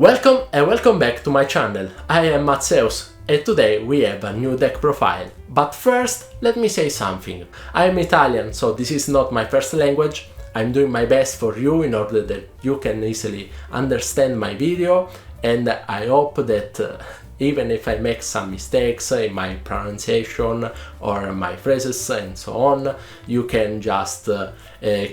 Welcome and welcome back to my channel. I am Matzeus and today we have a new deck profile. But first, let me say something. I am Italian, so this is not my first language. I'm doing my best for you in order that you can easily understand my video, and I hope that even if I make some mistakes in my pronunciation or my phrases and so on, you can just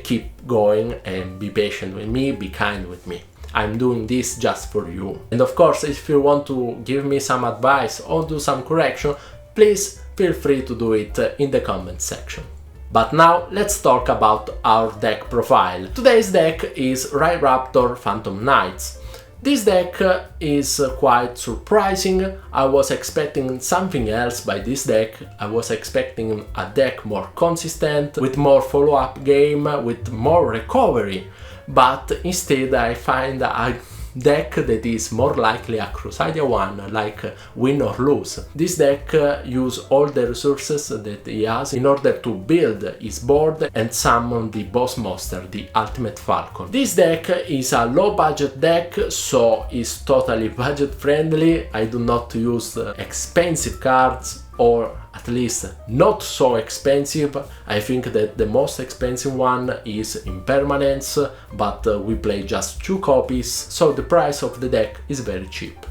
keep going and be patient with me, be kind with me. I'm doing this just for you. And of course, if you want to give me some advice or do some correction, please feel free to do it in the comment section. But now let's talk about our deck profile. Today's deck is Rairaptor Phantom Knights. This deck is quite surprising. I was expecting something else by this deck. I was expecting a deck more consistent, with more follow-up game, with more recovery. But instead I find a deck that is more likely a Crusadia one, like win or lose. This deck uses all the resources that he has in order to build his board and summon the boss monster, the Ultimate Falcon. This deck is a low budget deck, so it's totally budget friendly. I do not use expensive cards, or at least not so expensive. I think that the most expensive one is Impermanence, but we play just 2 copies, so the price of the deck is very cheap.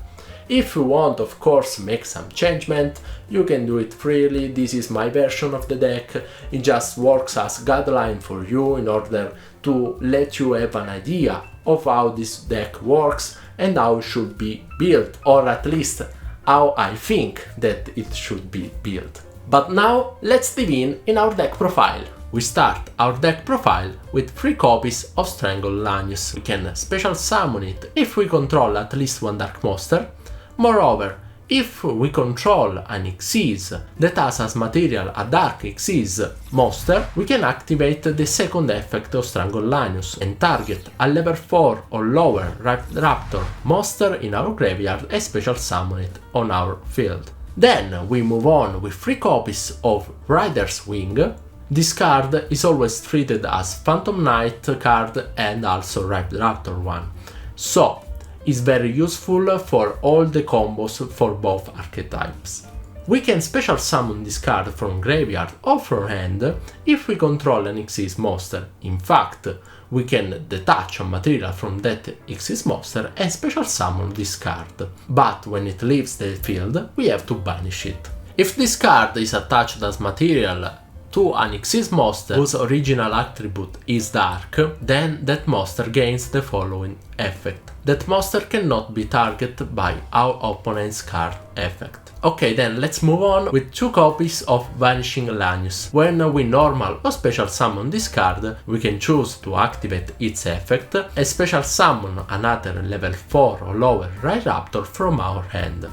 If you want, of course, make some changement, you can do it freely. This is my version of the deck. It just works as guideline for you in order to let you have an idea of how this deck works and how it should be built, or at least how I think that it should be built. But now let's dive in our deck profile. We start our deck profile with 3 copies of Strangled Lanius. We can special summon it if we control at least one Dark Monster. Moreover, if we control an Xyz that has as material a Dark Xyz monster, we can activate the second effect of Strangled Lanius and target a level 4 or lower Raptor monster in our graveyard and special summon it on our field. Then we move on with 3 copies of Rider's Wing. This card is always treated as Phantom Knight card and also Raptor one, so is very useful for all the combos for both archetypes. We can special summon this card from graveyard or from hand if we control an Xyz monster. In fact, we can detach a material from that Xyz monster and special summon this card, but when it leaves the field, we have to banish it. If this card is attached as material to an Xyz monster whose original attribute is dark, then that monster gains the following effect. That monster cannot be targeted by our opponent's card effect. Okay, then let's move on with 2 copies of Vanishing Lanius. When we normal or special summon this card, we can choose to activate its effect and special summon another level 4 or lower Rairaptor from our hand.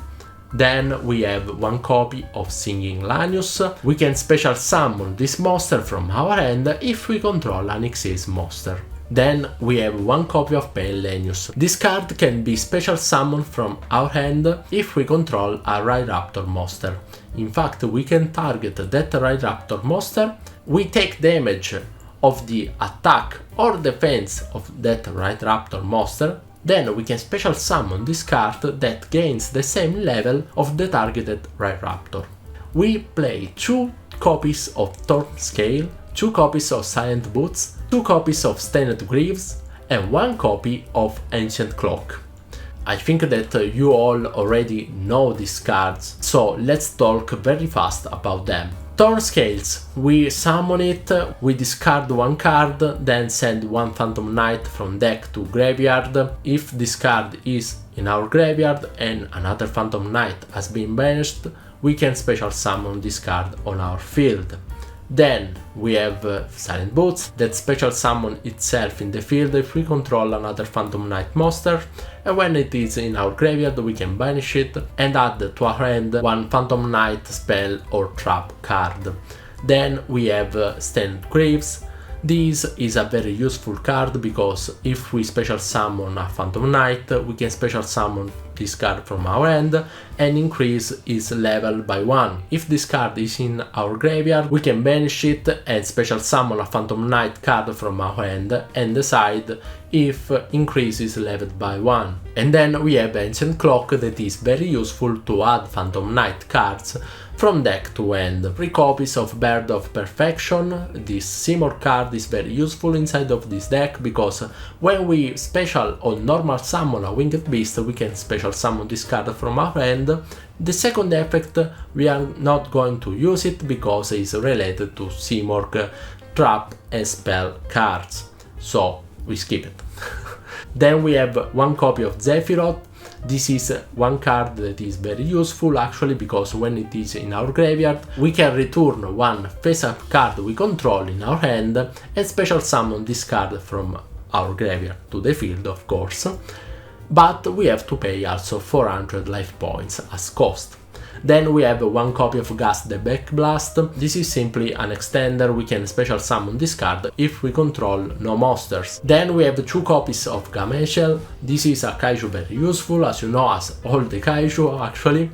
Then we have 1 copy of Singing Lanius. We can special summon this monster from our hand if we control an Xyz monster. Then we have 1 copy of Pale Lanius. This card can be special summoned from our hand if we control a Rairaptor monster. In fact, we can target that Rairaptor monster. We take damage of the attack or defense of that Rairaptor monster. Then we can special summon this card that gains the same level of the targeted Rairaptor. We play 2 copies of Thorn Scale, 2 copies of Silent Boots, 2 copies of Stained Greaves, and 1 copy of Ancient Cloak. I think that you all already know these cards, so let's talk very fast about them. Thorn Scales, we summon it, we discard 1 card, then send 1 Phantom Knight from deck to graveyard. If this card is in our graveyard and another Phantom Knight has been banished, we can special summon this card on our field. Then we have Silent Boots that special summon itself in the field if we control another Phantom Knight monster, and when it is in our graveyard we can banish it and add to our hand 1 Phantom Knight spell or trap card. Then we have Stained Greaves This is a very useful card because if we special summon a Phantom Knight, we can special summon this card from our hand and increase its level by 1. If this card is in our graveyard, we can banish it and special summon a Phantom Knight card from our hand and decide if increases level by 1. And then we have Ancient Clock that is very useful to add Phantom Knight cards from deck to hand. 3 copies of Bird of Perfection. This Seymour card is very useful inside of this deck because when we special or normal summon a Winged Beast, we can special summon this card from our hand. The second effect, we are not going to use it because it's related to Seymour trap and spell cards, so we skip it. Then we have 1 copy of Zephyroth. This is one card that is very useful actually because when it is in our graveyard, we can return one face-up card we control in our hand and special summon this card from our graveyard to the field, of course. But we have to pay also 400 life points as cost. Then we have 1 copy of Gust the Backblast. This is simply an extender, we can special summon this card if we control no monsters. Then we have 2 copies of Gameciel. This is a kaiju very useful, as you know, as all the kaiju actually.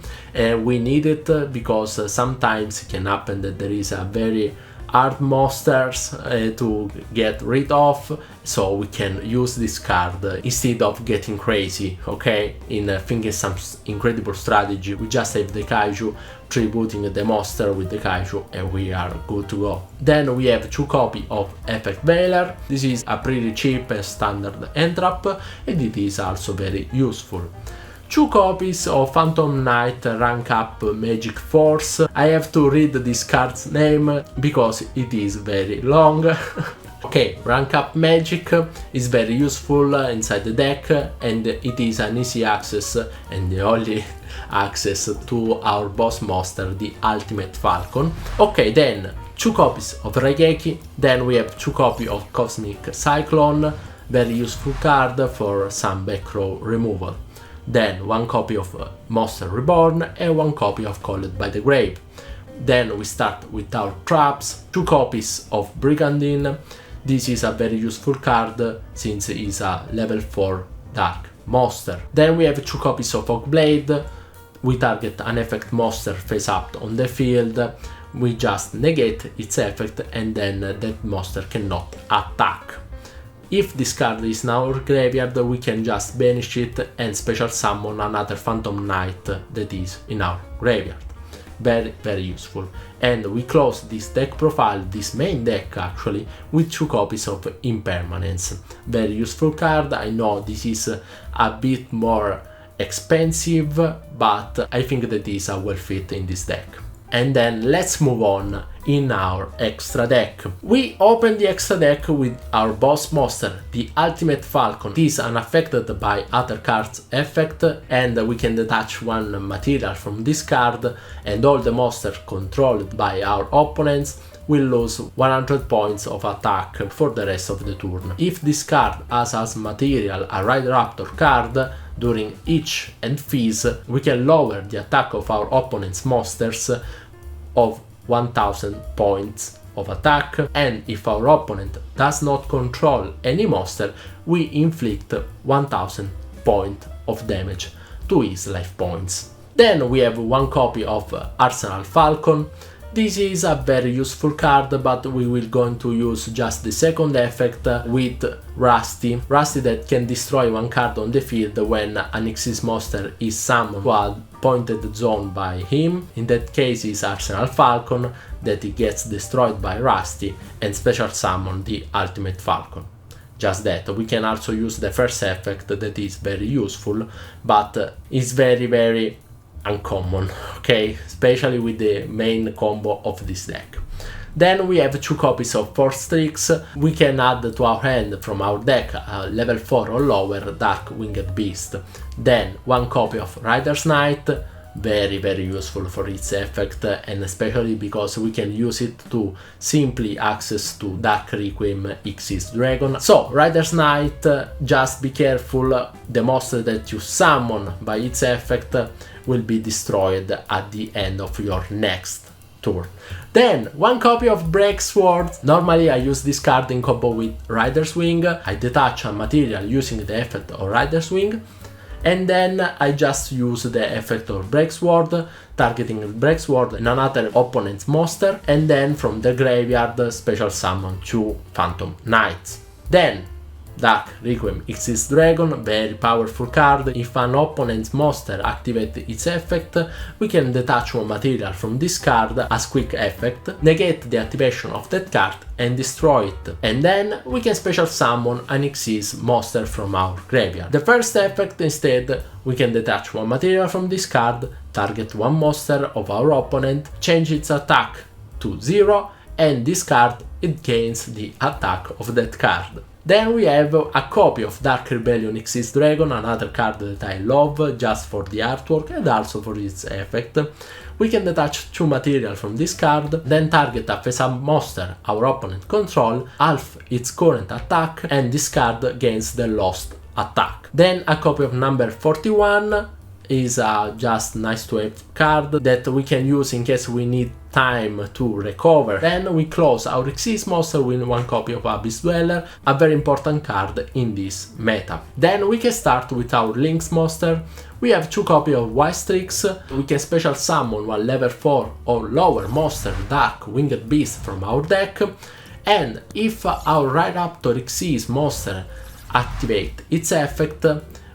We need it because sometimes it can happen that there is a very hard monsters to get rid of, so we can use this card instead of getting crazy, okay? In thinking some incredible strategy, we just have the kaiju tributing the monster with the kaiju and we are good to go. Then we have 2 copies of Effect Veiler. This is a pretty cheap and standard entrap and it is also very useful. 2 copies of Phantom Knight Rank Up Magic Force. I have to read this card's name because it is very long. Okay, Rank Up Magic is very useful inside the deck and it is an easy access and the only access to our boss monster, the Ultimate Falcon. Okay, then 2 copies of Raigeki. Then we have 2 copies of Cosmic Cyclone, very useful card for some back row removal. Then 1 copy of Monster Reborn and 1 copy of Called by the Grave. Then we start with our traps, 2 copies of Brigandine. This is a very useful card since it is a level 4 dark monster. Then we have 2 copies of Oakblade. We target an effect monster face up on the field. We just negate its effect and then that monster cannot attack. If this card is in our graveyard, we can just banish it and special summon another Phantom Knight that is in our graveyard. Very, very useful. And we close this deck profile, this main deck actually, with 2 copies of Impermanence. Very useful card. I know this is a bit more expensive, but I think that is a well fit in this deck. And then let's move on in our extra deck. We open the extra deck with our boss monster, the Ultimate Falcon. It is unaffected by other cards' effect and we can detach 1 material from this card and all the monsters controlled by our opponents will lose 100 points of attack for the rest of the turn. If this card has as material a Rider Raptor card, during each end phase we can lower the attack of our opponent's monsters of 1000 points of attack, and if our opponent does not control any monster, we inflict 1000 points of damage to his life points. Then we have 1 copy of Arsenal Falcon. This is a very useful card, but we will going to use just the second effect with Rusty. Rusty that can destroy 1 card on the field when an Xyz monster is summoned to a pointed zone by him. In that case is Arsenal Falcon that it gets destroyed by Rusty and special summon the Ultimate Falcon. Just that. We can also use the first effect that is very useful, but is very uncommon, okay, especially with the main combo of this deck. Then we have 2 copies of Force Strix. We can add to our hand from our deck a level 4 or lower Dark Winged Beast. Then 1 copy of Rider's Knight, very useful for its effect and especially because we can use it to simply access to Dark Requiem Xyz Dragon. So Rider's Knight, just be careful, the monster that you summon by its effect will be destroyed at the end of your next turn. Then one copy of Break Sword. Normally I use this card in combo with Rider's Wing. I detach a material using the effect of Rider's Wing, and then I just use the effect of Break Sword, targeting Break Sword and another opponent's monster, and then from the graveyard special summon 2 Phantom Knights. Then Dark Requiem Xyz Dragon, very powerful card. If an opponent's monster activates its effect, we can detach one material from this card as quick effect, negate the activation of that card and destroy it. And then we can special summon an Xyz monster from our graveyard. The first effect instead, we can detach one material from this card, target one monster of our opponent, change its attack to 0, and discard it gains the attack of that card. Then we have a copy of Dark Rebellion Xyz Dragon, another card that I love just for the artwork and also for its effect. We can detach 2 material from this card, then target a face-up monster our opponent control, half its current attack, and this card gains the lost attack. Then a copy of number 41 is a just nice to have card that we can use in case we need time to recover. Then we close our Xyz monster with one copy of Abyss Dweller, a very important card in this meta. Then we can start with our Lynx monster. We have 2 copies of Wild Strix. We can special summon one level 4 or lower monster Dark Winged Beast from our deck, and if our Rhydaptor Xyz monster activate its effect,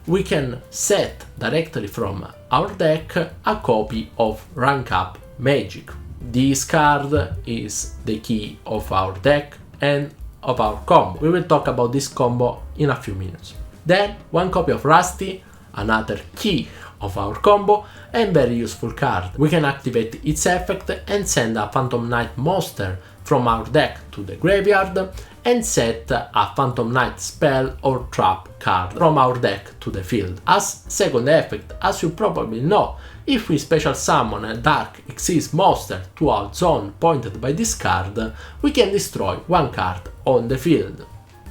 we can set directly from our deck a copy of Rank Up Magic. This card is the key of our deck and of our combo. We will talk about this combo in a few minutes. Then one copy of Rusty, another key of our combo and very useful card. We can activate its effect and send a Phantom Knight monster from our deck to the graveyard, and set a Phantom Knight spell or trap card from our deck to the field. As second effect, as you probably know, if we special summon a Dark Xyz monster to a zone pointed by this card, we can destroy one card on the field.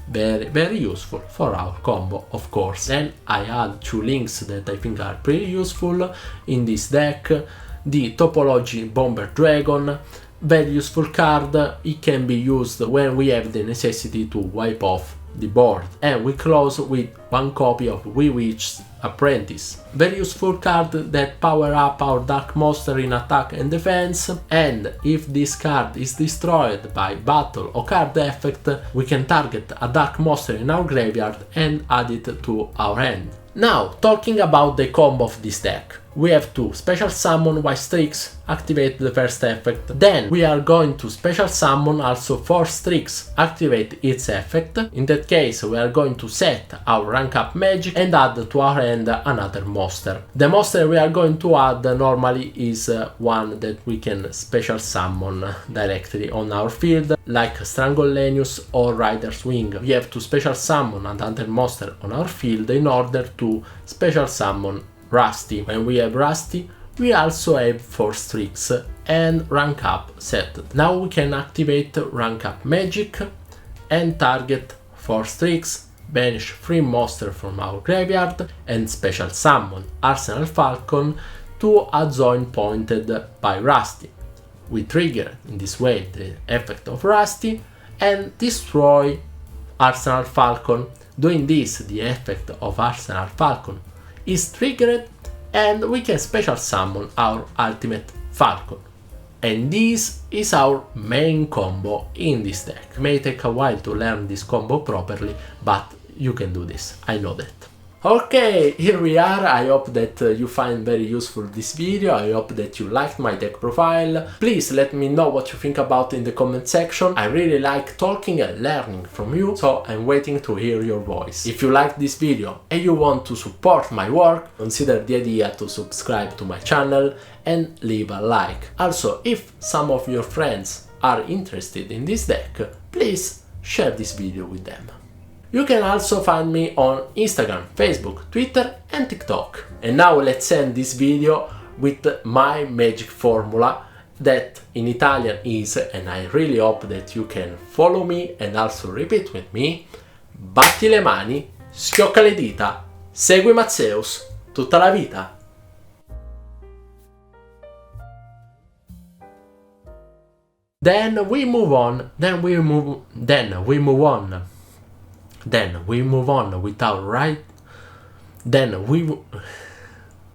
Very useful for our combo, of course. Then I add 2 links that I think are pretty useful in this deck. The Topology Bomber Dragon, very useful card. It can be used when we have the necessity to wipe off the board. And we close with one copy of Bewitched Apprentice, very useful card that power up our dark monster in attack and defense, and if this card is destroyed by battle or card effect, we can target a dark monster in our graveyard and add it to our hand. Now, talking about the combo of this deck, we have to special summon Wild Strix, activate the first effect. Then we are going to special summon also Force Strix, activate its effect. In that case, we are going to set our Rank Up Magic and add to our hand another monster. The monster we are going to add normally is one that we can special summon directly on our field, like Strangolenius or Rider's Wing. We have to special summon another monster on our field in order to special summon Rusty. When we have Rusty, we also have Force Strix and Rank Up set. Now we can activate Rank Up Magic and target Force Strix, banish 3 monsters from our graveyard, and special summon Arsenal Falcon to a zone pointed by Rusty. We trigger in this way the effect of Rusty and destroy Arsenal Falcon. Doing this, the effect of Arsenal Falcon is triggered and we can special summon our Ultimate Falcon. And this is our main combo in this deck. It may take a while to learn this combo properly, but you can do this, I know that. Okay, here we are. I hope that you find very useful this video. I hope that you liked my deck profile. Please let me know what you think about in the comment section. I really like talking and learning from you, so I'm waiting to hear your voice. If you liked this video and you want to support my work, consider the idea to subscribe to my channel and leave a like. Also, if some of your friends are interested in this deck, please share this video with them. You can also find me on Instagram, Facebook, Twitter and TikTok. And now let's end this video with my magic formula that in Italian is, and I really hope that you can follow me and also repeat with me: batti le mani, schiocca le dita, segui Matzeus tutta la vita. Then we move on. Then we move on without right. Then we